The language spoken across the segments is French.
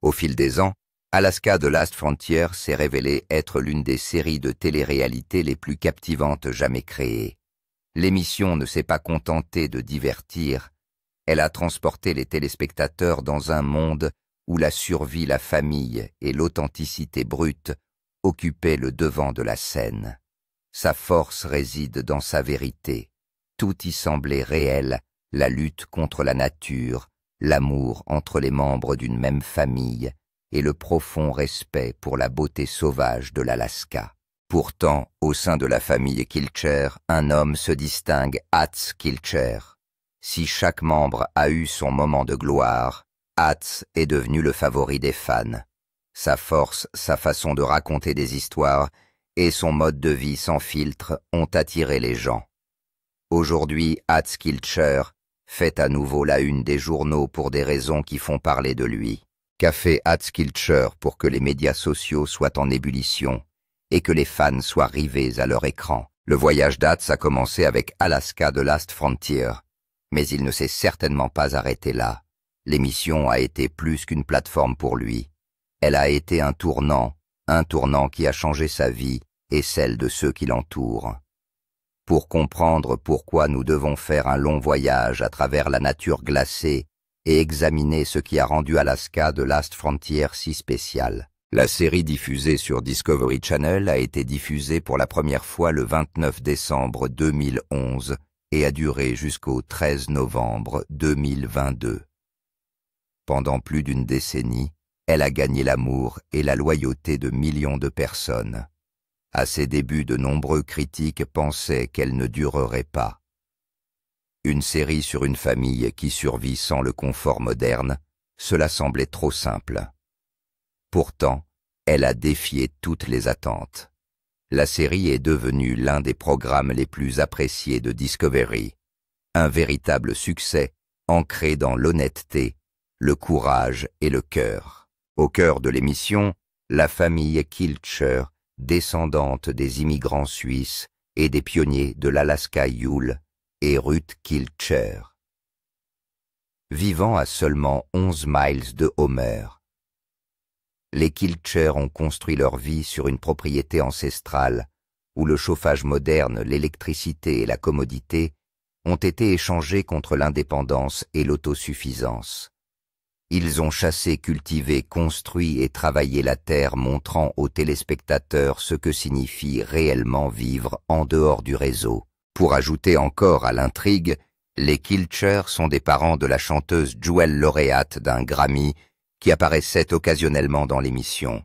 Au fil des ans, Alaska: The Last Frontier s'est révélée être l'une des séries de télé-réalité les plus captivantes jamais créées. L'émission ne s'est pas contentée de divertir, elle a transporté les téléspectateurs dans un monde où la survie, la famille et l'authenticité brute occupaient le devant de la scène. Sa force réside dans sa vérité. Tout y semblait réel, la lutte contre la nature, l'amour entre les membres d'une même famille et le profond respect pour la beauté sauvage de l'Alaska. Pourtant, au sein de la famille Kilcher, un homme se distingue, Hatz Kilcher. Si chaque membre a eu son moment de gloire, Hatz est devenu le favori des fans. Sa force, sa façon de raconter des histoires et son mode de vie sans filtre ont attiré les gens. Aujourd'hui, Hatz Kilcher fait à nouveau la une des journaux pour des raisons qui font parler de lui. Qu'a fait Hatz Kilcher pour que les médias sociaux soient en ébullition et que les fans soient rivés à leur écran? Le voyage d'Hatz a commencé avec Alaska: The Last Frontier, mais il ne s'est certainement pas arrêté là. L'émission a été plus qu'une plateforme pour lui. Elle a été un tournant qui a changé sa vie et celle de ceux qui l'entourent. Pour comprendre pourquoi nous devons faire un long voyage à travers la nature glacée et examiner ce qui a rendu Alaska: The Last Frontier si spécial. La série diffusée sur Discovery Channel a été diffusée pour la première fois le 29 décembre 2011 et a duré jusqu'au 13 novembre 2022. Pendant plus d'une décennie, elle a gagné l'amour et la loyauté de millions de personnes. À ses débuts, de nombreux critiques pensaient qu'elle ne durerait pas. Une série sur une famille qui survit sans le confort moderne, cela semblait trop simple. Pourtant, elle a défié toutes les attentes. La série est devenue l'un des programmes les plus appréciés de Discovery. Un véritable succès ancré dans l'honnêteté, le courage et le cœur. Au cœur de l'émission, la famille Kilcher, descendante des immigrants suisses et des pionniers de l'Alaska Yule, et Ruth Kilcher. Vivant à seulement 11 miles de Homer, les Kilcher ont construit leur vie sur une propriété ancestrale où le chauffage moderne, l'électricité et la commodité ont été échangés contre l'indépendance et l'autosuffisance. Ils ont chassé, cultivé, construit et travaillé la terre, montrant aux téléspectateurs ce que signifie réellement vivre en dehors du réseau. Pour ajouter encore à l'intrigue, les Kilcher sont des parents de la chanteuse Jewel, lauréate d'un Grammy, qui apparaissait occasionnellement dans l'émission.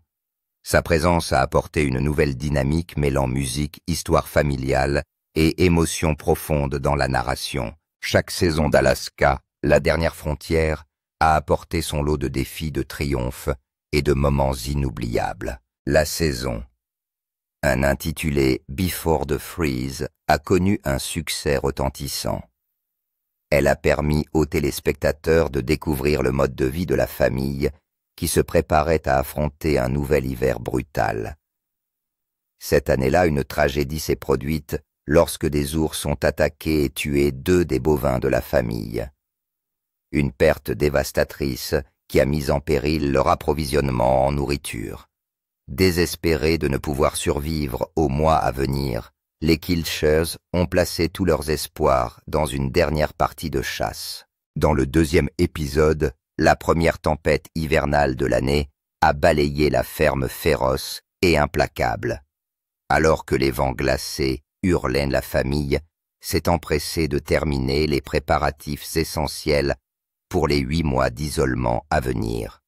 Sa présence a apporté une nouvelle dynamique mêlant musique, histoire familiale et émotion profonde dans la narration. Chaque saison d'Alaska, la dernière frontière, a apporté son lot de défis, de triomphes et de moments inoubliables. La saison, un intitulé Before the Freeze, a connu un succès retentissant. Elle a permis aux téléspectateurs de découvrir le mode de vie de la famille qui se préparait à affronter un nouvel hiver brutal. Cette année-là, une tragédie s'est produite lorsque des ours ont attaqué et tué 2 des bovins de la famille. Une perte dévastatrice qui a mis en péril leur approvisionnement en nourriture. Désespérés de ne pouvoir survivre aux mois à venir, les Kilchers ont placé tous leurs espoirs dans une dernière partie de chasse. Dans le 2e épisode, la première tempête hivernale de l'année a balayé la ferme féroce et implacable. Alors que les vents glacés hurlaient, la famille s'est empressée de terminer les préparatifs essentiels pour les 8 mois d'isolement à venir.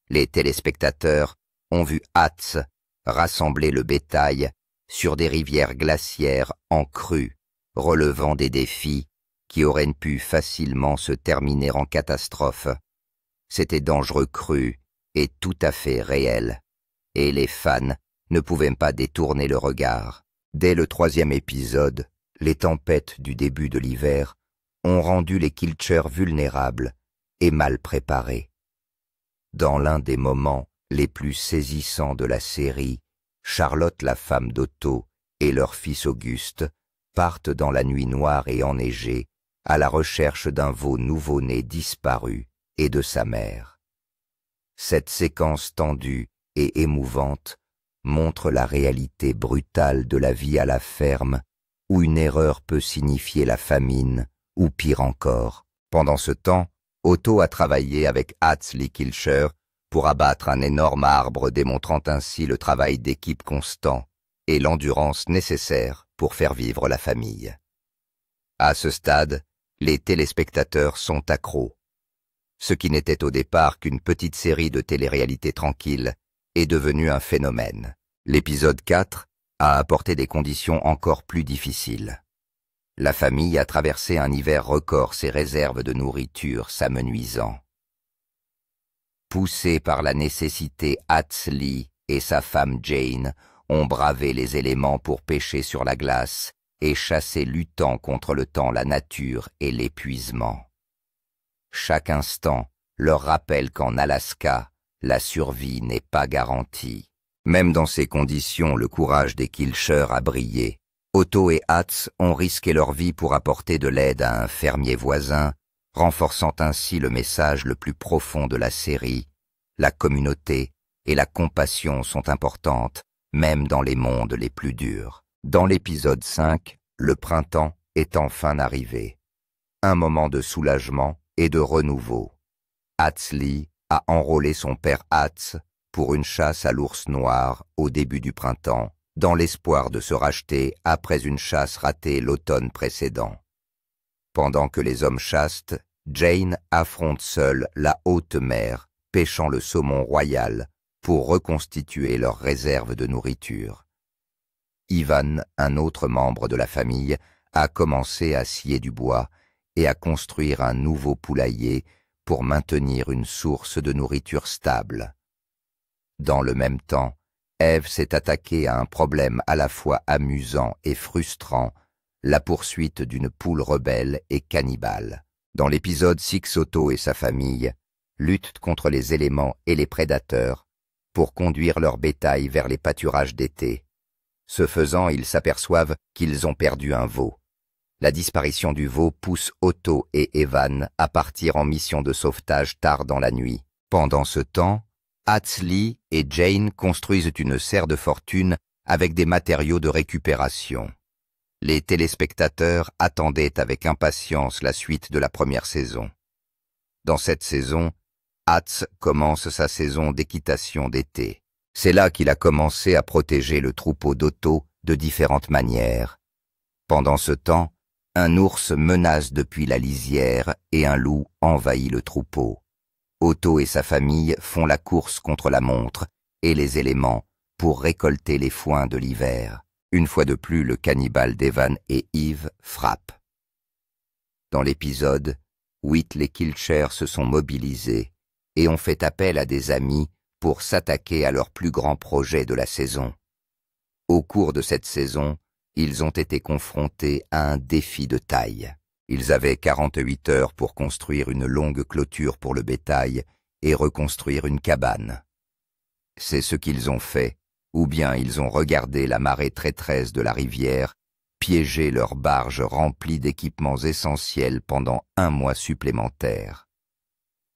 Les téléspectateurs ont vu Hatz rassembler le bétail sur des rivières glaciaires en crue, relevant des défis qui auraient pu facilement se terminer en catastrophe. C'était dangereux, cru et tout à fait réel, et les fans ne pouvaient pas détourner le regard. Dès le 3e épisode, les tempêtes du début de l'hiver ont rendu les Kilcher vulnérables et mal préparés. Dans l'un des moments les plus saisissants de la série, Charlotte, la femme d'Otto, et leur fils Auguste partent dans la nuit noire et enneigée à la recherche d'un veau nouveau-né disparu et de sa mère. Cette séquence tendue et émouvante montre la réalité brutale de la vie à la ferme, où une erreur peut signifier la famine, ou pire encore. Pendant ce temps, Otto a travaillé avec Hatz Lee Kilcher pour abattre un énorme arbre, démontrant ainsi le travail d'équipe constant et l'endurance nécessaire pour faire vivre la famille. À ce stade, les téléspectateurs sont accros. Ce qui n'était au départ qu'une petite série de télé-réalité tranquille est devenu un phénomène. L'épisode 4 a apporté des conditions encore plus difficiles. La famille a traversé un hiver record, ses réserves de nourriture s'amenuisant. Poussés par la nécessité, Hatz Lee et sa femme Jane ont bravé les éléments pour pêcher sur la glace et chasser luttant contre le temps, la nature et l'épuisement. Chaque instant leur rappelle qu'en Alaska, la survie n'est pas garantie. Même dans ces conditions, le courage des Kilcher a brillé. Otto et Hatz ont risqué leur vie pour apporter de l'aide à un fermier voisin, renforçant ainsi le message le plus profond de la série. La communauté et la compassion sont importantes, même dans les mondes les plus durs. Dans l'épisode 5, le printemps est enfin arrivé. Un moment de soulagement et de renouveau. Hatz Lee a enrôlé son père Hatz pour une chasse à l'ours noir au début du printemps, dans l'espoir de se racheter après une chasse ratée l'automne précédent. Pendant que les hommes chassent, Jane affronte seule la haute mer, pêchant le saumon royal pour reconstituer leurs réserves de nourriture. Ivan, un autre membre de la famille, a commencé à scier du bois et à construire un nouveau poulailler pour maintenir une source de nourriture stable. Dans le même temps, Eve s'est attaquée à un problème à la fois amusant et frustrant, la poursuite d'une poule rebelle et cannibale. Dans l'épisode 6, Otto et sa famille luttent contre les éléments et les prédateurs pour conduire leur bétail vers les pâturages d'été. Ce faisant, ils s'aperçoivent qu'ils ont perdu un veau. La disparition du veau pousse Otto et Evan à partir en mission de sauvetage tard dans la nuit. Pendant ce temps, Hatz Lee et Jane construisent une serre de fortune avec des matériaux de récupération. Les téléspectateurs attendaient avec impatience la suite de la première saison. Dans cette saison, Hatz commence sa saison d'équitation d'été. C'est là qu'il a commencé à protéger le troupeau d'Otto de différentes manières. Pendant ce temps, un ours menace depuis la lisière et un loup envahit le troupeau. Otto et sa famille font la course contre la montre et les éléments pour récolter les foins de l'hiver. Une fois de plus, le cannibale d'Evan et Eve frappe. Dans l'épisode, les Kilcher se sont mobilisés et ont fait appel à des amis pour s'attaquer à leur plus grand projet de la saison. Au cours de cette saison, ils ont été confrontés à un défi de taille. Ils avaient 48 heures pour construire une longue clôture pour le bétail et reconstruire une cabane. C'est ce qu'ils ont fait, ou bien ils ont regardé la marée traîtresse de la rivière, piéger leurs barges remplies d'équipements essentiels pendant un mois supplémentaire.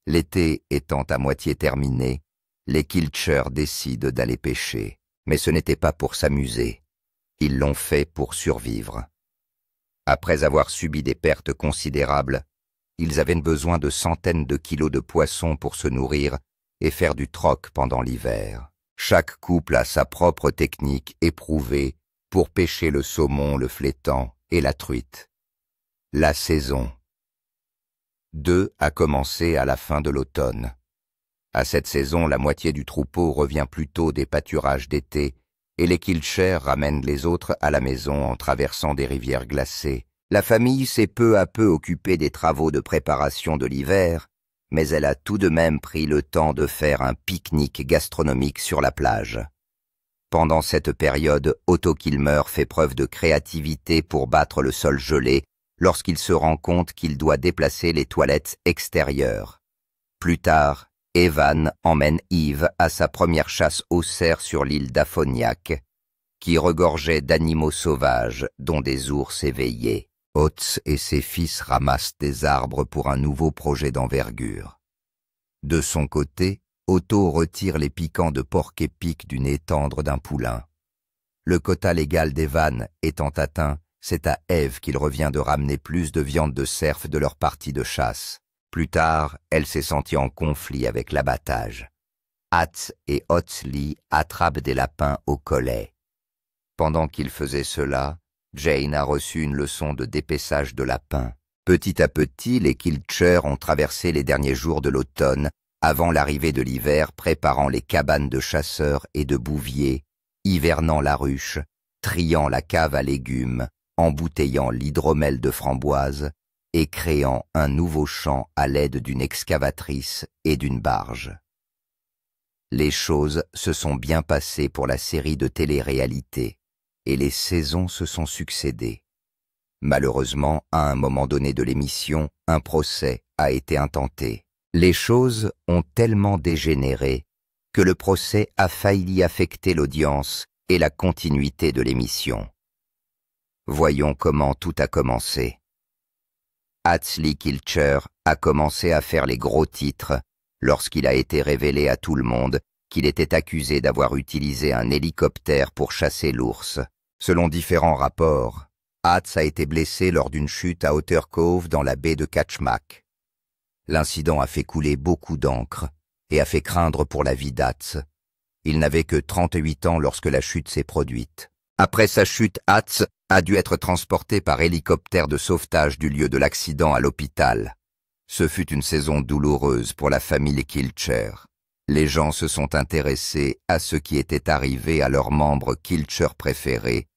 L'été étant à moitié terminé, les Kilcher décident d'aller pêcher. Mais ce n'était pas pour s'amuser. Ils l'ont fait pour survivre. Après avoir subi des pertes considérables, ils avaient besoin de centaines de kilos de poissons pour se nourrir et faire du troc pendant l'hiver. Chaque couple a sa propre technique éprouvée pour pêcher le saumon, le flétan et la truite. La saison 2 a commencé à la fin de l'automne. À cette saison, la moitié du troupeau revient plus tôt des pâturages d'été et les Kilcher ramènent les autres à la maison en traversant des rivières glacées. La famille s'est peu à peu occupée des travaux de préparation de l'hiver, mais elle a tout de même pris le temps de faire un pique-nique gastronomique sur la plage. Pendant cette période, Otto Kilmer fait preuve de créativité pour battre le sol gelé lorsqu'il se rend compte qu'il doit déplacer les toilettes extérieures. Plus tard, Evan emmène Eve à sa première chasse aux cerfs sur l'île d'Afoniak, qui regorgeait d'animaux sauvages, dont des ours éveillés. Hatz et ses fils ramassent des arbres pour un nouveau projet d'envergure. De son côté, Otto retire les piquants de porc épic du nez tendre d'un poulain. Le quota légal d'Evan étant atteint, c'est à Eve qu'il revient de ramener plus de viande de cerf de leur partie de chasse. Plus tard, elle s'est sentie en conflit avec l'abattage. Hatz et Otzli attrapent des lapins au collet. Pendant qu'ils faisaient cela, Jane a reçu une leçon de dépeçage de lapins. Petit à petit, les Kilcher ont traversé les derniers jours de l'automne, avant l'arrivée de l'hiver, préparant les cabanes de chasseurs et de bouviers, hivernant la ruche, triant la cave à légumes, embouteillant l'hydromel de framboise et créant un nouveau champ à l'aide d'une excavatrice et d'une barge. Les choses se sont bien passées pour la série de télé-réalité et les saisons se sont succédées. Malheureusement, à un moment donné de l'émission, un procès a été intenté. Les choses ont tellement dégénéré que le procès a failli affecter l'audience et la continuité de l'émission. Voyons comment tout a commencé. Hatzli Kilcher a commencé à faire les gros titres lorsqu'il a été révélé à tout le monde qu'il était accusé d'avoir utilisé un hélicoptère pour chasser l'ours. Selon différents rapports, Hatz a été blessé lors d'une chute à Otter Cove dans la baie de Katchmak. L'incident a fait couler beaucoup d'encre et a fait craindre pour la vie d'Hatz. Il n'avait que 38 ans lorsque la chute s'est produite. Après sa chute, Hatz a dû être transporté par hélicoptère de sauvetage du lieu de l'accident à l'hôpital. Ce fut une saison douloureuse pour la famille Kilcher. Les gens se sont intéressés à ce qui était arrivé à leurs membres Kilcher préférés,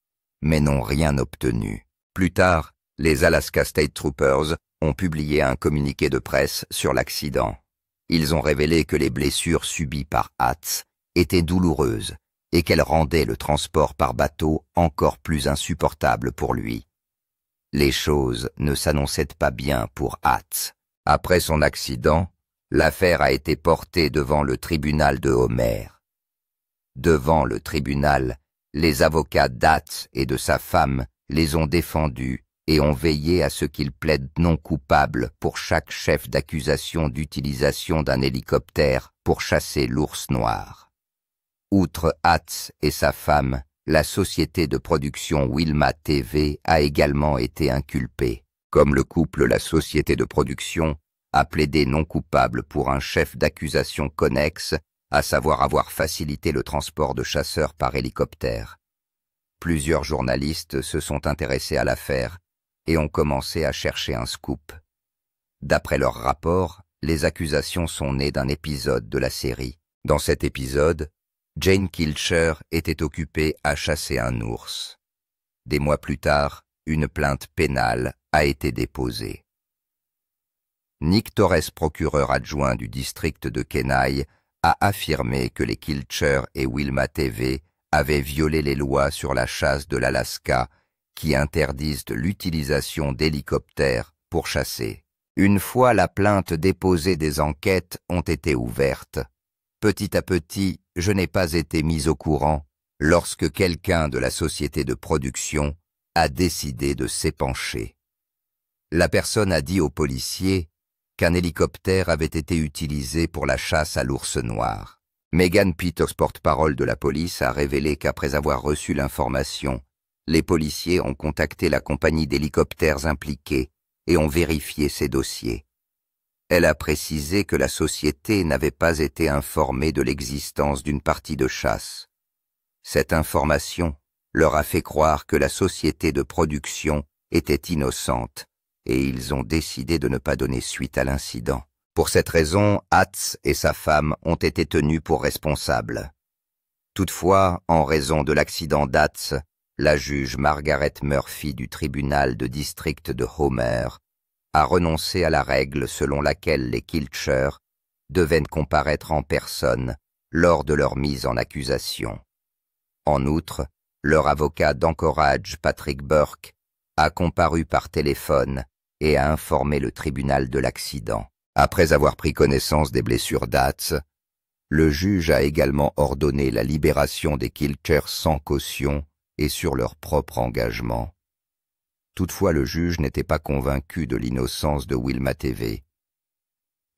mais n'ont rien obtenu. Plus tard, les Alaska State Troopers ont publié un communiqué de presse sur l'accident. Ils ont révélé que les blessures subies par Hatz étaient douloureuses et qu'elles rendaient le transport par bateau encore plus insupportable pour lui. Les choses ne s'annonçaient pas bien pour Hatz. Après son accident, l'affaire a été portée devant le tribunal de Homer. Devant le tribunal, les avocats d'Hatz et de sa femme les ont défendus et ont veillé à ce qu'ils plaident non coupables pour chaque chef d'accusation d'utilisation d'un hélicoptère pour chasser l'ours noir. Outre Hatz et sa femme, la société de production Wilma TV a également été inculpée. Comme le couple, la société de production a plaidé non coupable pour un chef d'accusation connexe, à savoir avoir facilité le transport de chasseurs par hélicoptère. Plusieurs journalistes se sont intéressés à l'affaire et ont commencé à chercher un scoop. D'après leur rapport, les accusations sont nées d'un épisode de la série. Dans cet épisode, Jane Kilcher était occupée à chasser un ours. Des mois plus tard, une plainte pénale a été déposée. Nick Torres, procureur adjoint du district de Kenai, a affirmé que les Kilcher et Wilma TV avaient violé les lois sur la chasse de l'Alaska qui interdisent l'utilisation d'hélicoptères pour chasser. Une fois la plainte déposée, des enquêtes ont été ouvertes. Petit à petit, je n'ai pas été mis au courant lorsque quelqu'un de la société de production a décidé de s'épancher. La personne a dit aux policiers qu'un hélicoptère avait été utilisé pour la chasse à l'ours noir. Megan Peters, porte-parole de la police, a révélé qu'après avoir reçu l'information, les policiers ont contacté la compagnie d'hélicoptères impliquée et ont vérifié ces dossiers. Elle a précisé que la société n'avait pas été informée de l'existence d'une partie de chasse. Cette information leur a fait croire que la société de production était innocente et ils ont décidé de ne pas donner suite à l'incident. Pour cette raison, Hatz et sa femme ont été tenus pour responsables. Toutefois, en raison de l'accident d'Hatz, la juge Margaret Murphy du tribunal de district de Homer a renoncé à la règle selon laquelle les Kilcher devaient comparaître en personne lors de leur mise en accusation. En outre, leur avocat d'Anchorage, Patrick Burke, a comparu par téléphone et a informé le tribunal de l'accident. Après avoir pris connaissance des blessures d'Hatz, le juge a également ordonné la libération des Kilcher sans caution et sur leur propre engagement. Toutefois, le juge n'était pas convaincu de l'innocence de Wilma TV.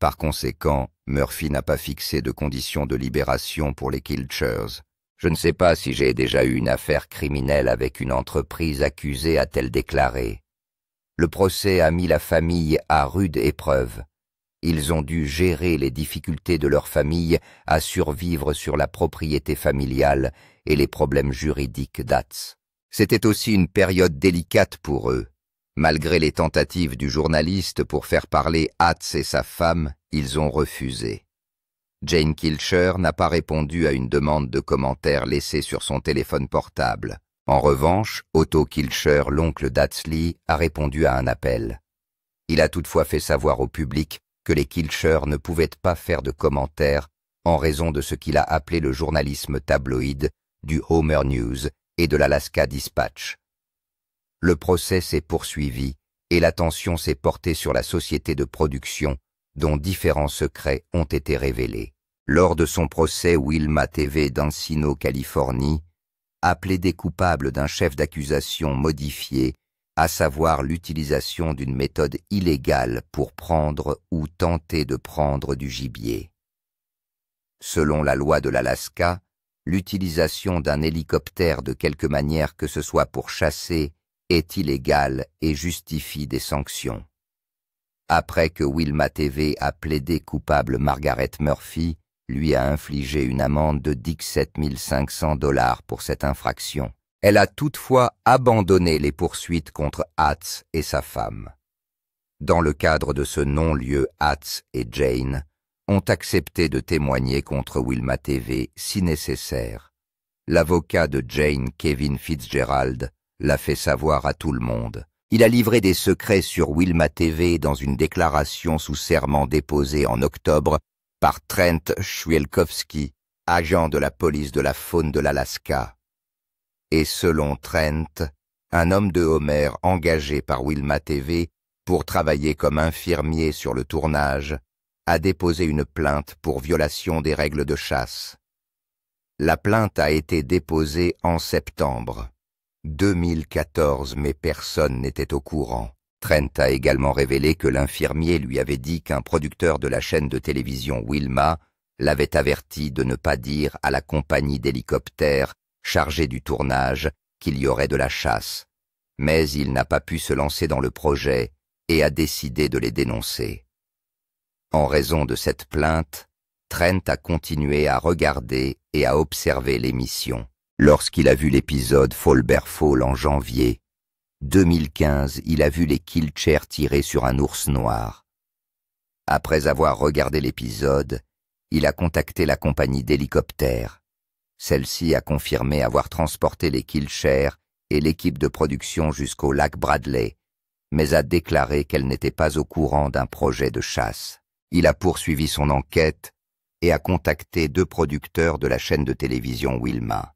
Par conséquent, Murphy n'a pas fixé de conditions de libération pour les Kilchers. Je ne sais pas si j'ai déjà eu une affaire criminelle avec une entreprise accusée, a-t-elle déclaré. Le procès a mis la famille à rude épreuve. Ils ont dû gérer les difficultés de leur famille à survivre sur la propriété familiale et les problèmes juridiques d'Hatz. C'était aussi une période délicate pour eux. Malgré les tentatives du journaliste pour faire parler Hatz et sa femme, ils ont refusé. Jane Kilcher n'a pas répondu à une demande de commentaire laissée sur son téléphone portable. En revanche, Otto Kilcher, l'oncle d'Hatsley, a répondu à un appel. Il a toutefois fait savoir au public que les Kilcher ne pouvaient pas faire de commentaires en raison de ce qu'il a appelé le journalisme tabloïd du Homer News et de l'Alaska Dispatch. Le procès s'est poursuivi et l'attention s'est portée sur la société de production dont différents secrets ont été révélés. Lors de son procès, Wilma TV d'Encino, Californie, a plaidé coupable d'un chef d'accusation modifié, à savoir l'utilisation d'une méthode illégale pour prendre ou tenter de prendre du gibier. Selon la loi de l'Alaska, l'utilisation d'un hélicoptère de quelque manière que ce soit pour chasser est illégale et justifie des sanctions. Après que Wilma TV a plaidé coupable, Margaret Murphy lui a infligé une amende de 17 500 $ pour cette infraction. Elle a toutefois abandonné les poursuites contre Hatz et sa femme. Dans le cadre de ce non-lieu, Hatz et Jane ont accepté de témoigner contre Wilma TV si nécessaire. L'avocat de Jane, Kevin Fitzgerald, l'a fait savoir à tout le monde. Il a livré des secrets sur Wilma TV dans une déclaration sous serment déposée en octobre par Trent Schwielkowski, agent de la police de la faune de l'Alaska. Et selon Trent, un homme de Homer engagé par Wilma TV pour travailler comme infirmier sur le tournage a déposé une plainte pour violation des règles de chasse. La plainte a été déposée en septembre 2014, mais personne n'était au courant. Trent a également révélé que l'infirmier lui avait dit qu'un producteur de la chaîne de télévision Wilma l'avait averti de ne pas dire à la compagnie d'hélicoptères chargée du tournage qu'il y aurait de la chasse, mais il n'a pas pu se lancer dans le projet et a décidé de les dénoncer. En raison de cette plainte, Trent a continué à regarder et à observer l'émission. Lorsqu'il a vu l'épisode Fall Bear Fall en janvier 2015, il a vu les Kilcher tirer sur un ours noir. Après avoir regardé l'épisode, il a contacté la compagnie d'hélicoptères. Celle-ci a confirmé avoir transporté les Kilcher et l'équipe de production jusqu'au lac Bradley, mais a déclaré qu'elle n'était pas au courant d'un projet de chasse. Il a poursuivi son enquête et a contacté 2 producteurs de la chaîne de télévision Wilma.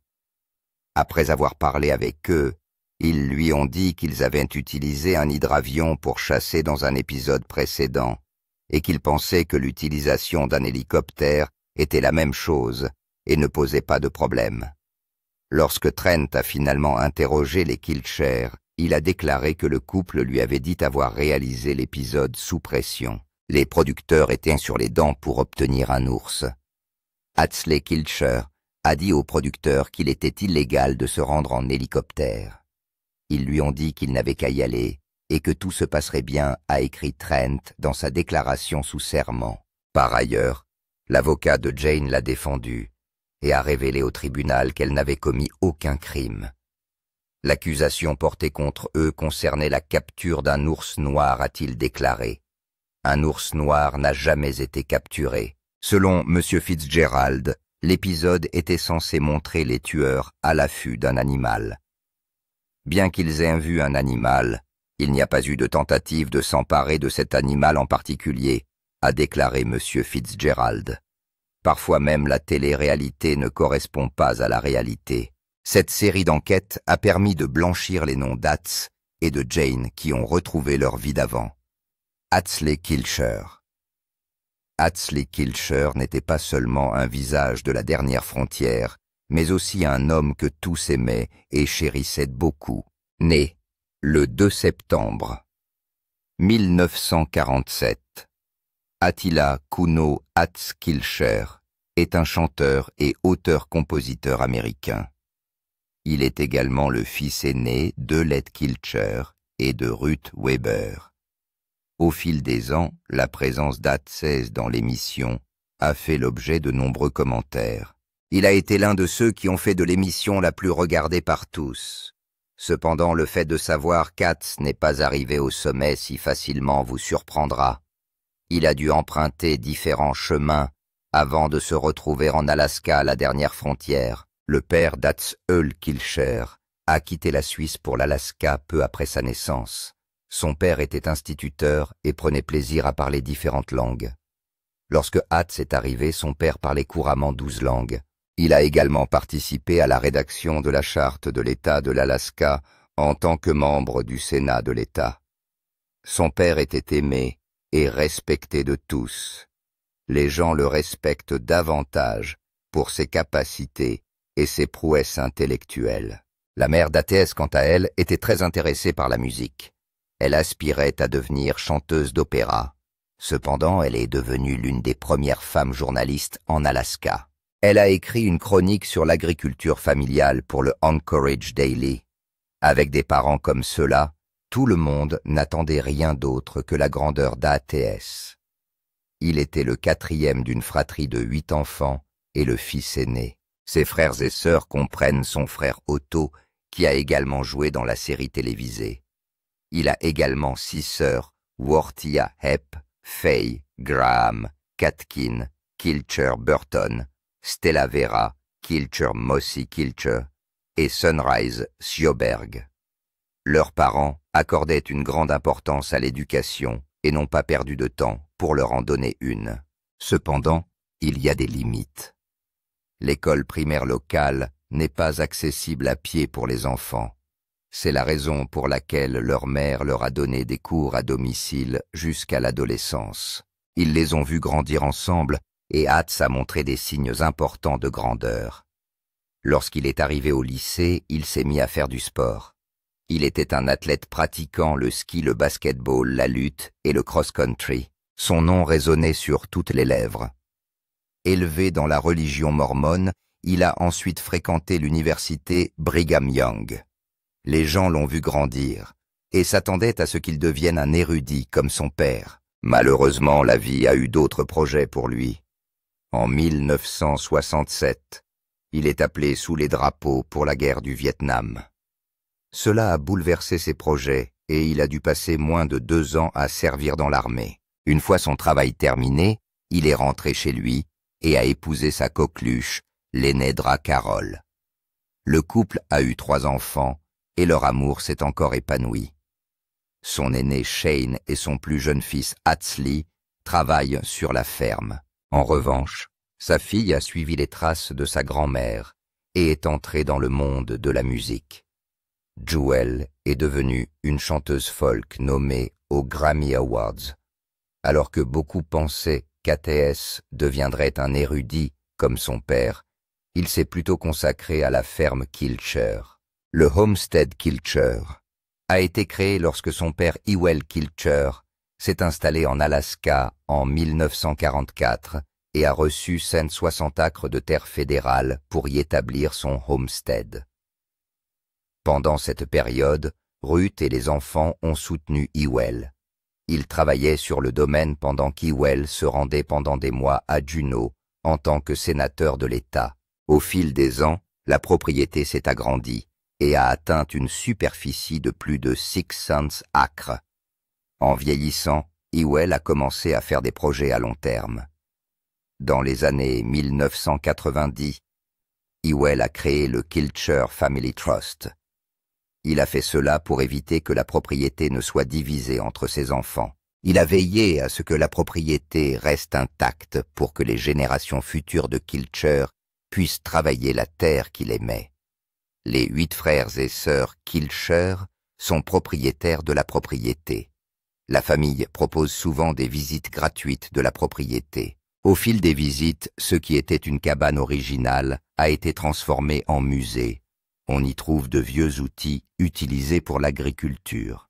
Après avoir parlé avec eux, ils lui ont dit qu'ils avaient utilisé un hydravion pour chasser dans un épisode précédent et qu'ils pensaient que l'utilisation d'un hélicoptère était la même chose et ne posait pas de problème. Lorsque Trent a finalement interrogé les Kilcher, il a déclaré que le couple lui avait dit avoir réalisé l'épisode sous pression. Les producteurs étaient sur les dents pour obtenir un ours. Hatsley Kilcher a dit aux producteurs qu'il était illégal de se rendre en hélicoptère. Ils lui ont dit qu'il n'avait qu'à y aller et que tout se passerait bien, a écrit Trent dans sa déclaration sous serment. Par ailleurs, l'avocat de Jane l'a défendue et a révélé au tribunal qu'elle n'avait commis aucun crime. L'accusation portée contre eux concernait la capture d'un ours noir, a-t-il déclaré. Un ours noir n'a jamais été capturé. Selon M. Fitzgerald, l'épisode était censé montrer les tueurs à l'affût d'un animal. Bien qu'ils aient vu un animal, il n'y a pas eu de tentative de s'emparer de cet animal en particulier, a déclaré M. Fitzgerald. Parfois même la télé-réalité ne correspond pas à la réalité. Cette série d'enquêtes a permis de blanchir les noms d'Hatz et de Jane qui ont retrouvé leur vie d'avant. Hatsley Kilcher. Hatsley Kilcher n'était pas seulement un visage de la dernière frontière, mais aussi un homme que tous aimaient et chérissaient beaucoup. Né le 2 septembre 1947 Attila Kuno Hatz-Kilscher est un chanteur et auteur-compositeur américain. Il est également le fils aîné de Led Kilcher et de Ruth Weber. Au fil des ans, la présence d'Hatz dans l'émission a fait l'objet de nombreux commentaires. Il a été l'un de ceux qui ont fait de l'émission la plus regardée par tous. Cependant, le fait de savoir qu'Hatz n'est pas arrivé au sommet si facilement vous surprendra. Il a dû emprunter différents chemins avant de se retrouver en Alaska à la dernière frontière. Le père d'Hatz Kilcher a quitté la Suisse pour l'Alaska peu après sa naissance. Son père était instituteur et prenait plaisir à parler différentes langues. Lorsque Hatz est arrivé, son père parlait couramment 12 langues. Il a également participé à la rédaction de la charte de l'État de l'Alaska en tant que membre du Sénat de l'État. Son père était aimé et respecté de tous. Les gens le respectent davantage pour ses capacités et ses prouesses intellectuelles. La mère d'Hatz, quant à elle, était très intéressée par la musique. Elle aspirait à devenir chanteuse d'opéra. Cependant, elle est devenue l'une des premières femmes journalistes en Alaska. Elle a écrit une chronique sur l'agriculture familiale pour le Anchorage Daily. Avec des parents comme ceux-là, tout le monde n'attendait rien d'autre que la grandeur d'Hatz. Il était le 4e d'une fratrie de 8 enfants et le fils aîné. Ses frères et sœurs comprennent son frère Otto, qui a également joué dans la série télévisée. Il a également 6 sœurs, Worthia Hepp, Faye, Graham, Katkin, Kilcher Burton, Stella Vera, Kilcher Mossy Kilcher et Sunrise Sjoberg. Leurs parents accordaient une grande importance à l'éducation et n'ont pas perdu de temps pour leur en donner une. Cependant, il y a des limites. L'école primaire locale n'est pas accessible à pied pour les enfants. C'est la raison pour laquelle leur mère leur a donné des cours à domicile jusqu'à l'adolescence. Ils les ont vus grandir ensemble et Hatz a montré des signes importants de grandeur. Lorsqu'il est arrivé au lycée, il s'est mis à faire du sport. Il était un athlète pratiquant le ski, le basketball, la lutte et le cross-country. Son nom résonnait sur toutes les lèvres. Élevé dans la religion mormone, il a ensuite fréquenté l'université Brigham Young. Les gens l'ont vu grandir et s'attendaient à ce qu'il devienne un érudit comme son père. Malheureusement, la vie a eu d'autres projets pour lui. En 1967, il est appelé sous les drapeaux pour la guerre du Vietnam. Cela a bouleversé ses projets et il a dû passer moins de 2 ans à servir dans l'armée. Une fois son travail terminé, il est rentré chez lui et a épousé sa coqueluche, Lenedra Carroll. Le couple a eu 3 enfants et leur amour s'est encore épanoui. Son aîné Shane et son plus jeune fils Hatsley travaillent sur la ferme. En revanche, sa fille a suivi les traces de sa grand-mère et est entrée dans le monde de la musique. Jewel est devenue une chanteuse folk nommée aux Grammy Awards, alors que beaucoup pensaient qu'Hatz deviendrait un érudit comme son père. Il s'est plutôt consacré à la ferme Kilcher. Le Homestead Kilcher a été créé lorsque son père Ewell Kilcher s'est installé en Alaska en 1944 et a reçu 160 acres de terre fédérale pour y établir son homestead. Pendant cette période, Ruth et les enfants ont soutenu Ewell. Ils travaillaient sur le domaine pendant qu'Ewell se rendait pendant des mois à Juneau en tant que sénateur de l'État. Au fil des ans, la propriété s'est agrandie et a atteint une superficie de plus de 600 acres. En vieillissant, Ewell a commencé à faire des projets à long terme. Dans les années 1990, Ewell a créé le Kilcher Family Trust. Il a fait cela pour éviter que la propriété ne soit divisée entre ses enfants. Il a veillé à ce que la propriété reste intacte pour que les générations futures de Kilcher puissent travailler la terre qu'il aimait. Les 8 frères et sœurs Kilcher sont propriétaires de la propriété. La famille propose souvent des visites gratuites de la propriété. Au fil des visites, ce qui était une cabane originale a été transformé en musée. On y trouve de vieux outils utilisés pour l'agriculture.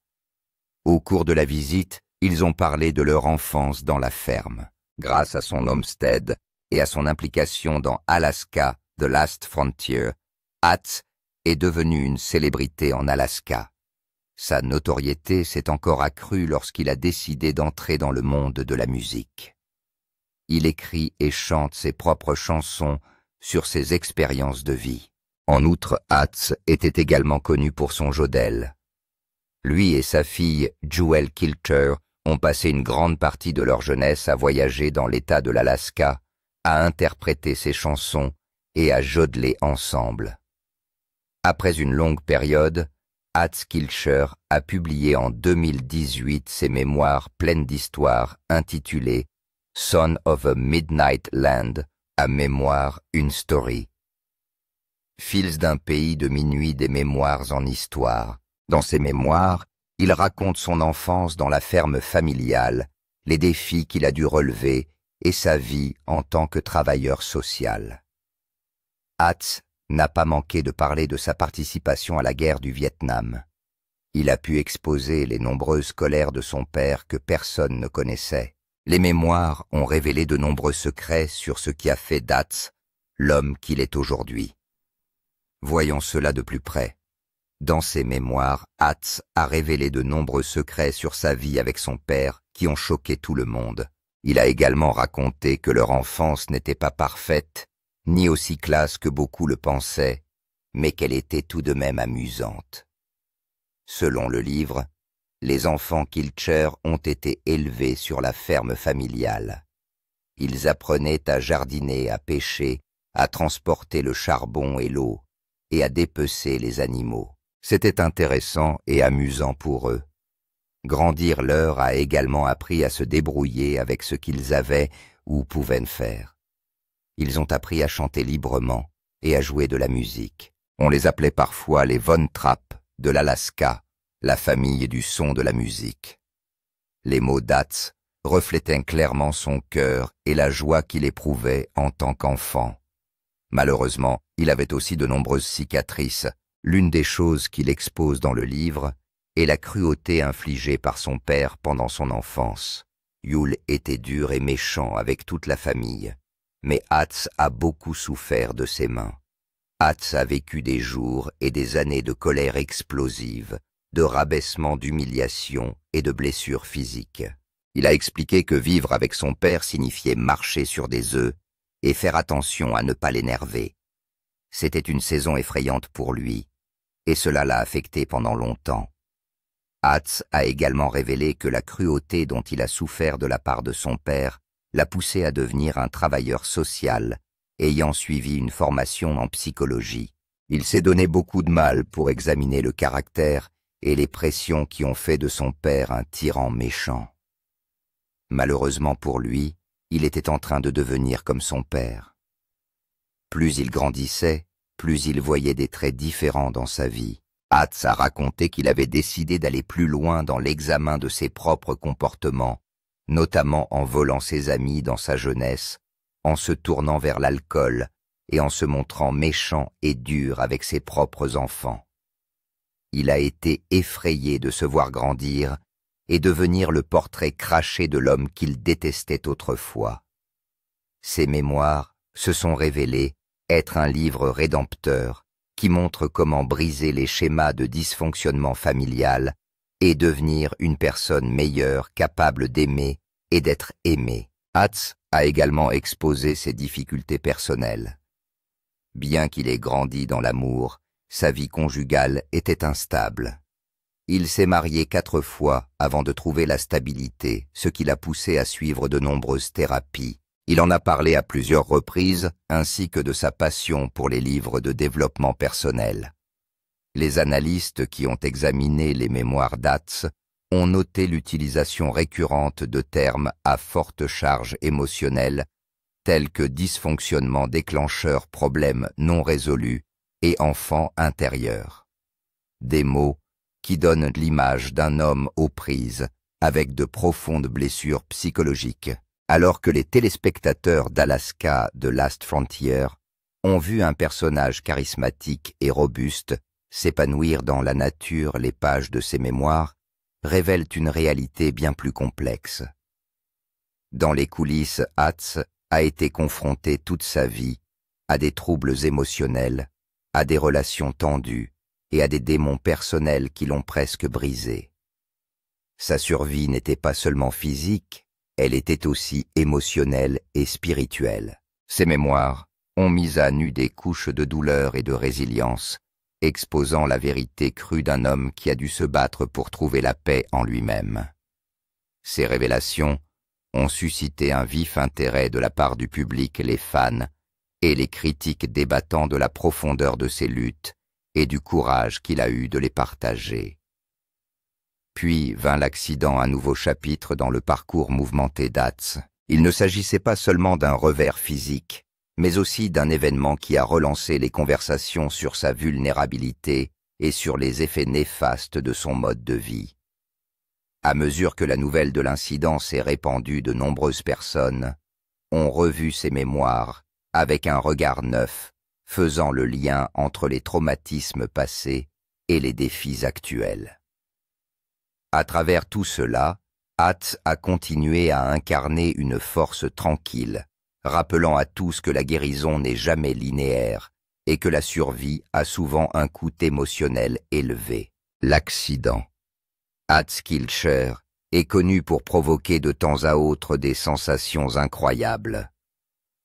Au cours de la visite, Ils ont parlé de leur enfance dans la ferme. Grâce à son homestead et à son implication dans Alaska, The Last Frontier, Hatz est devenu une célébrité en Alaska. Sa notoriété s'est encore accrue lorsqu'il a décidé d'entrer dans le monde de la musique. Il écrit et chante ses propres chansons sur ses expériences de vie. En outre, Hatz était également connu pour son jodel. Lui et sa fille, Jewel Kilcher, ont passé une grande partie de leur jeunesse à voyager dans l'État de l'Alaska, à interpréter ses chansons et à jodeler ensemble. Après une longue période, Hatz Kilcher a publié en 2018 ses mémoires pleines d'histoire intitulées Son of a Midnight Land, à mémoire une story. Fils d'un pays de minuit des mémoires en histoire. Dans ses mémoires, il raconte son enfance dans la ferme familiale, les défis qu'il a dû relever et sa vie en tant que travailleur social. Hatz n'a pas manqué de parler de sa participation à la guerre du Vietnam. Il a pu exposer les nombreuses colères de son père que personne ne connaissait. Les mémoires ont révélé de nombreux secrets sur ce qui a fait d'Hatz l'homme qu'il est aujourd'hui. Voyons cela de plus près. Dans ses mémoires, Hatz a révélé de nombreux secrets sur sa vie avec son père qui ont choqué tout le monde. Il a également raconté que leur enfance n'était pas parfaite, ni aussi classe que beaucoup le pensaient, mais qu'elle était tout de même amusante. Selon le livre, les enfants Kilcher ont été élevés sur la ferme familiale. Ils apprenaient à jardiner, à pêcher, à transporter le charbon et l'eau, et à dépecer les animaux. C'était intéressant et amusant pour eux. Grandir leur a également appris à se débrouiller avec ce qu'ils avaient ou pouvaient faire. Ils ont appris à chanter librement et à jouer de la musique. On les appelait parfois les Von Trapp de l'Alaska, la famille du son de la musique. Les mots d'Hatz reflétaient clairement son cœur et la joie qu'il éprouvait en tant qu'enfant. Malheureusement, il avait aussi de nombreuses cicatrices. L'une des choses qu'il expose dans le livre est la cruauté infligée par son père pendant son enfance. Yule était dur et méchant avec toute la famille, mais Hatz a beaucoup souffert de ses mains. Hatz a vécu des jours et des années de colère explosive, de rabaissement, d'humiliation et de blessures physiques. Il a expliqué que vivre avec son père signifiait marcher sur des œufs et faire attention à ne pas l'énerver. C'était une saison effrayante pour lui, et cela l'a affecté pendant longtemps. Hatz a également révélé que la cruauté dont il a souffert de la part de son père l'a poussé à devenir un travailleur social, ayant suivi une formation en psychologie. Il s'est donné beaucoup de mal pour examiner le caractère et les pressions qui ont fait de son père un tyran méchant. Malheureusement pour lui, il était en train de devenir comme son père. Plus il grandissait, plus il voyait des traits différents dans sa vie. Hatz a raconté qu'il avait décidé d'aller plus loin dans l'examen de ses propres comportements, notamment en volant ses amis dans sa jeunesse, en se tournant vers l'alcool et en se montrant méchant et dur avec ses propres enfants. Il a été effrayé de se voir grandir et devenir le portrait craché de l'homme qu'il détestait autrefois. Ses mémoires se sont révélées être un livre rédempteur qui montre comment briser les schémas de dysfonctionnement familial et devenir une personne meilleure capable d'aimer et d'être aimée. Hatz a également exposé ses difficultés personnelles. Bien qu'il ait grandi dans l'amour, sa vie conjugale était instable. Il s'est marié 4 fois avant de trouver la stabilité, ce qui l'a poussé à suivre de nombreuses thérapies. Il en a parlé à plusieurs reprises, ainsi que de sa passion pour les livres de développement personnel. Les analystes qui ont examiné les mémoires d'Hatz ont noté l'utilisation récurrente de termes à forte charge émotionnelle, tels que dysfonctionnement déclencheur, problème non résolu et enfant intérieur. Des mots qui donnent l'image d'un homme aux prises, avec de profondes blessures psychologiques. Alors que les téléspectateurs d'Alaska The Last Frontier ont vu un personnage charismatique et robuste s'épanouir dans la nature les pages de ses mémoires, révèlent une réalité bien plus complexe. Dans les coulisses, Hatz a été confronté toute sa vie à des troubles émotionnels, à des relations tendues et à des démons personnels qui l'ont presque brisé. Sa survie n'était pas seulement physique, elle était aussi émotionnelle et spirituelle. Ses mémoires ont mis à nu des couches de douleur et de résilience, exposant la vérité crue d'un homme qui a dû se battre pour trouver la paix en lui-même. Ces révélations ont suscité un vif intérêt de la part du public et les fans, et les critiques débattant de la profondeur de ses luttes et du courage qu'il a eu de les partager. Puis vint l'accident, un nouveau chapitre dans le parcours mouvementé d'Hatz. Il ne s'agissait pas seulement d'un revers physique, mais aussi d'un événement qui a relancé les conversations sur sa vulnérabilité et sur les effets néfastes de son mode de vie. À mesure que la nouvelle de l'incident s'est répandue, de nombreuses personnes ont revu ses mémoires avec un regard neuf, faisant le lien entre les traumatismes passés et les défis actuels. À travers tout cela, Hatz a continué à incarner une force tranquille, rappelant à tous que la guérison n'est jamais linéaire et que la survie a souvent un coût émotionnel élevé. L'accident. Hatz Kilcher est connu pour provoquer de temps à autre des sensations incroyables.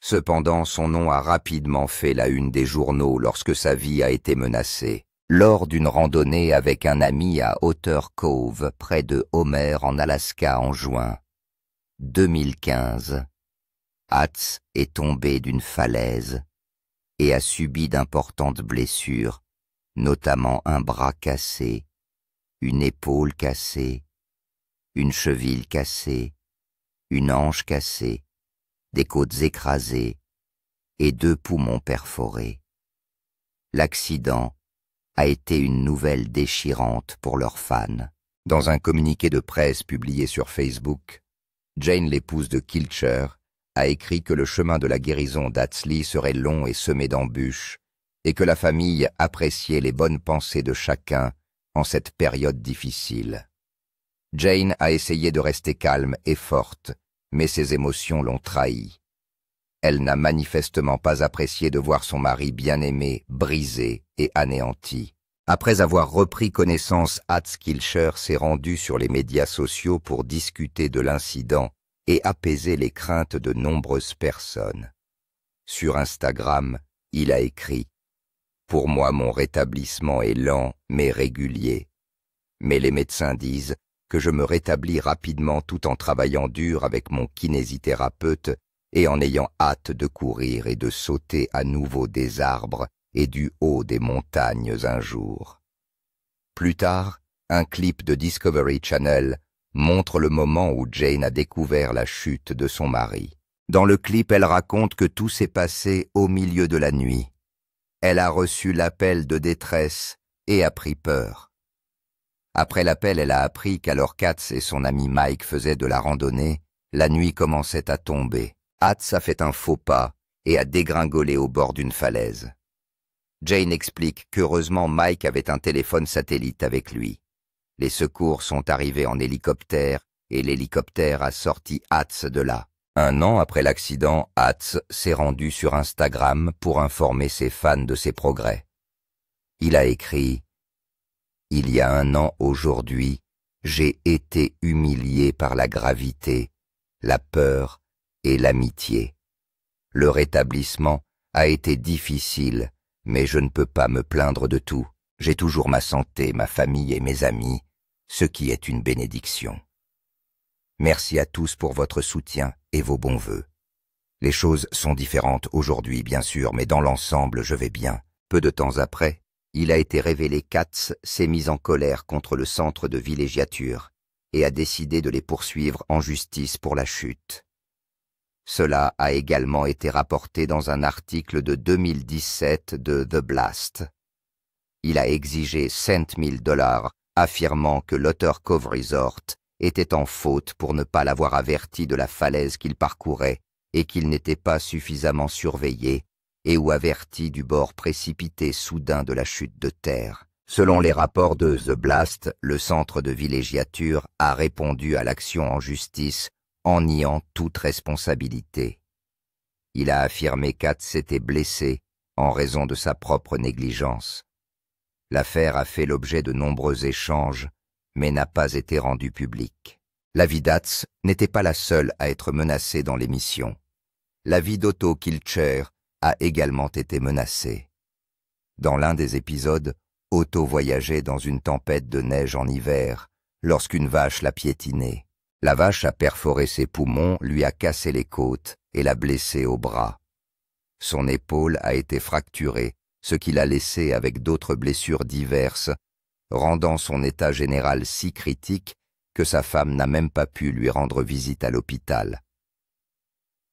Cependant, son nom a rapidement fait la une des journaux lorsque sa vie a été menacée. Lors d'une randonnée avec un ami à Otter Cove, près de Homer en Alaska en juin 2015, Hatz est tombé d'une falaise et a subi d'importantes blessures, notamment un bras cassé, une épaule cassée, une cheville cassée, une hanche cassée, des côtes écrasées et 2 poumons perforés. L'accident a été une nouvelle déchirante pour leurs fans. Dans un communiqué de presse publié sur Facebook, Jane, l'épouse de Kilcher, a écrit que le chemin de la guérison d'Hatz serait long et semé d'embûches, et que la famille appréciait les bonnes pensées de chacun en cette période difficile. Jane a essayé de rester calme et forte, mais ses émotions l'ont trahie. Elle n'a manifestement pas apprécié de voir son mari bien-aimé brisé et anéanti. Après avoir repris connaissance, Hatz Kilcher s'est rendu sur les médias sociaux pour discuter de l'incident et apaiser les craintes de nombreuses personnes. Sur Instagram, il a écrit « Pour moi, mon rétablissement est lent mais régulier. Mais les médecins disent que je me rétablis rapidement tout en travaillant dur avec mon kinésithérapeute et en ayant hâte de courir et de sauter à nouveau des arbres et du haut des montagnes un jour. » Plus tard, un clip de Discovery Channel montre le moment où Jane a découvert la chute de son mari. Dans le clip, elle raconte que tout s'est passé au milieu de la nuit. Elle a reçu l'appel de détresse et a pris peur. Après l'appel, elle a appris qu'alors qu'Hatz et son ami Mike faisaient de la randonnée, la nuit commençait à tomber. Hatz a fait un faux pas et a dégringolé au bord d'une falaise. Jane explique qu'heureusement Mike avait un téléphone satellite avec lui. Les secours sont arrivés en hélicoptère et l'hélicoptère a sorti Hatz de là. 1 an après l'accident, Hatz s'est rendu sur Instagram pour informer ses fans de ses progrès. Il a écrit « Il y a 1 an aujourd'hui, j'ai été humilié par la gravité, la peur et l'amitié. Le rétablissement a été difficile, mais je ne peux pas me plaindre de tout. J'ai toujours ma santé, ma famille et mes amis, ce qui est une bénédiction. Merci à tous pour votre soutien et vos bons vœux. Les choses sont différentes aujourd'hui, bien sûr, mais dans l'ensemble, je vais bien. » Peu de temps après, il a été révélé qu'Hatz s'est mis en colère contre le centre de villégiature et a décidé de les poursuivre en justice pour la chute. Cela a également été rapporté dans un article de 2017 de The Blast. Il a exigé $100 000, affirmant que l'Otter Cove Resort était en faute pour ne pas l'avoir averti de la falaise qu'il parcourait et qu'il n'était pas suffisamment surveillé, et ou averti du bord précipité soudain de la chute de terre. Selon les rapports de The Blast, le centre de villégiature a répondu à l'action en justice en niant toute responsabilité. Il a affirmé qu'Ath s'était blessé en raison de sa propre négligence. L'affaire a fait l'objet de nombreux échanges, mais n'a pas été rendue publique. La vie d'Ath n'était pas la seule à être menacée dans l'émission. La vie d'Otto Kilcher a également été menacée. Dans l'un des épisodes, Otto voyageait dans une tempête de neige en hiver, lorsqu'une vache l'a piétiné. La vache a perforé ses poumons, lui a cassé les côtes et l'a blessé au bras. Son épaule a été fracturée, ce qui l'a laissé avec d'autres blessures diverses, rendant son état général si critique que sa femme n'a même pas pu lui rendre visite à l'hôpital.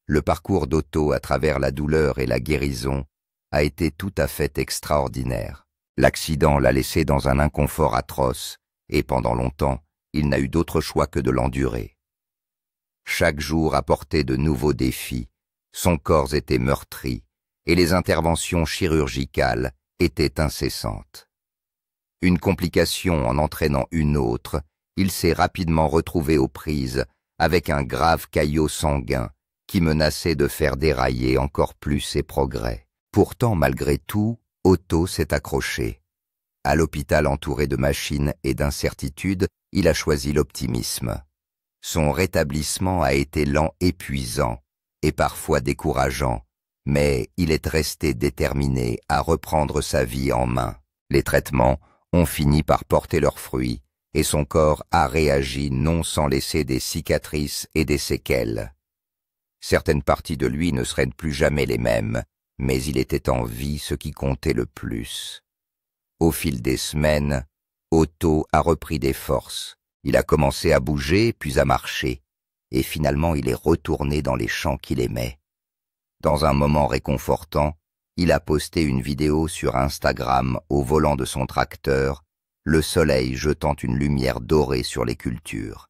Le parcours d'Otto à travers la douleur et la guérison a été tout à fait extraordinaire. L'accident l'a laissé dans un inconfort atroce et pendant longtemps, il n'a eu d'autre choix que de l'endurer. Chaque jour apportait de nouveaux défis, son corps était meurtri et les interventions chirurgicales étaient incessantes. Une complication en entraînant une autre, il s'est rapidement retrouvé aux prises avec un grave caillot sanguin qui menaçait de faire dérailler encore plus ses progrès. Pourtant, malgré tout, Otto s'est accroché. À l'hôpital entouré de machines et d'incertitudes, il a choisi l'optimisme. Son rétablissement a été lent, épuisant et parfois décourageant, mais il est resté déterminé à reprendre sa vie en main. Les traitements ont fini par porter leurs fruits et son corps a réagi non sans laisser des cicatrices et des séquelles. Certaines parties de lui ne seraient plus jamais les mêmes, mais il était en vie ce qui comptait le plus. Au fil des semaines, Otto a repris des forces. Il a commencé à bouger, puis à marcher, et finalement il est retourné dans les champs qu'il aimait. Dans un moment réconfortant, il a posté une vidéo sur Instagram au volant de son tracteur, le soleil jetant une lumière dorée sur les cultures.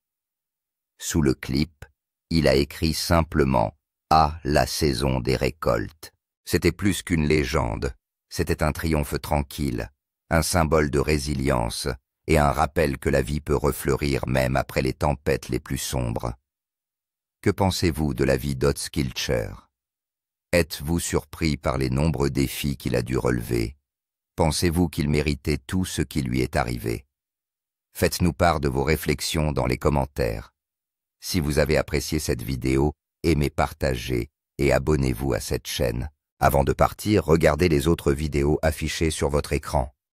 Sous le clip, il a écrit simplement « À la saison des récoltes ». C'était plus qu'une légende, c'était un triomphe tranquille, un symbole de résilience et un rappel que la vie peut refleurir même après les tempêtes les plus sombres. Que pensez-vous de la vie d'Otto Kilcher? Êtes-vous surpris par les nombreux défis qu'il a dû relever? Pensez-vous qu'il méritait tout ce qui lui est arrivé? Faites-nous part de vos réflexions dans les commentaires. Si vous avez apprécié cette vidéo, aimez, partagez et abonnez-vous à cette chaîne. Avant de partir, regardez les autres vidéos affichées sur votre écran.